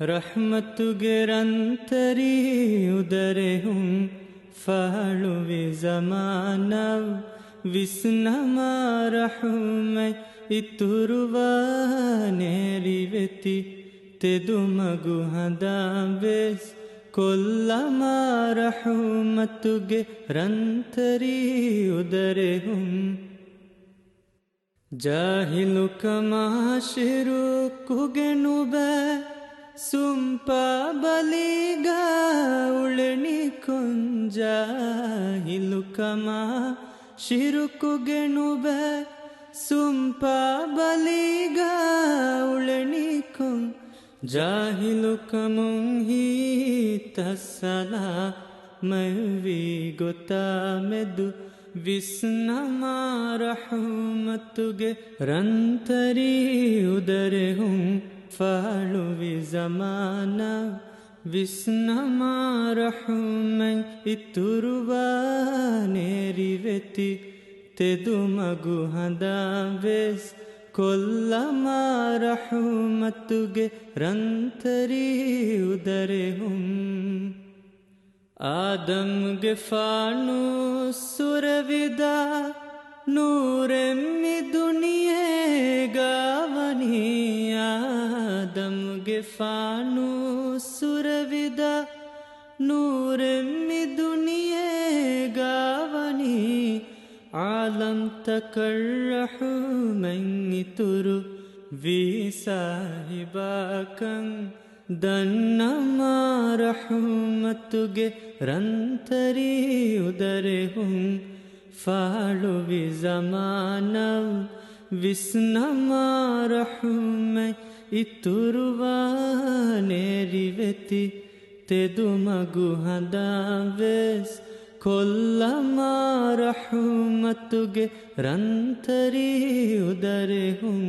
ರಹ್ಮತುಗೆ ರಂತರಿ ಉದರೆಹುಂ ಫಾಳುವಿ ಜಮಾನವ್ ವಿಸ್ನಮ ರಹುಮೈ ಇತುರುವ ನೇರಿವೆತಿ ತೆದುಮಗು ಹದಾವೆಸ್ ಕೊಲ್ಲಮ ರಹುಮತುಗೆ ರಂತರಿ ಉದರೆಹುಂ ಜಾಹಿಲು ಕಮಾಶಿರು ಕುಗೆನುಬ ಸುಂಪ ಬಲಿಗ ಉಳನಿ ಕೊಂಜಾಹಿಲು comma ಶಿರುಕುಗೆನುಬ ಸುಂಪ ಬಲಿಗ ಉಳನಿ ಕೊಂಜ ಜಾಹಿಲು ಕಮುಂಹಿ ತಸ್ಸಲ ಮೈವಿ ಗೊತ್ತಾ ಮೆದು ವಿಸ್ನಮ ರಹುಮತುಗೆ ರಂತರಿ ಉದರೆಹುಂ ಫಾಳುವಿ ಜಮಾನ ವಿಸ್ನಮ ರಹುಮೈ ಇತುರುವ ನೇರಿವೆತಿ ತೆದುಮಗು ಹದಾವೆಸ್ ಕೊಲ್ಲಮ ರಹುಮತುಗೆ ರಂತರಿ ಉದರೆಹುಂ ಆದಮ್ಗೆ ಫಾನು ಸುರವಿದ ನೂರೆಮ್ಮಿ ದುನಿಯೆ ಗಾವನಿ ಆದಮ್ಗೆ ಫಾನು ಸುರವಿದ ನೂರೆಮ್ಮಿ ದುನಿಯೆ ಗಾವನಿ Alam ತಕರ್ರಹು ಮೈನಿತುರು V ಸಾಹಿಬಾಕಂ ದನ್ನಮ ರಹುಮತುಗೆ ರಂತರಿ ಉದರೆಹುಂ ಫಾಳುವಿ ಜಮಾನವ್ ವಿಸ್ನಮ ರಹುಮೈ ಇತುರುವ ನೇರಿವೆತಿ ತೆದುಮಗು ಹದಾವೆಸ್ ಕೊಲ್ಲಮ ರಹುಮತುಗೆ ರಂತರಿ ಉದರೆಹುಂ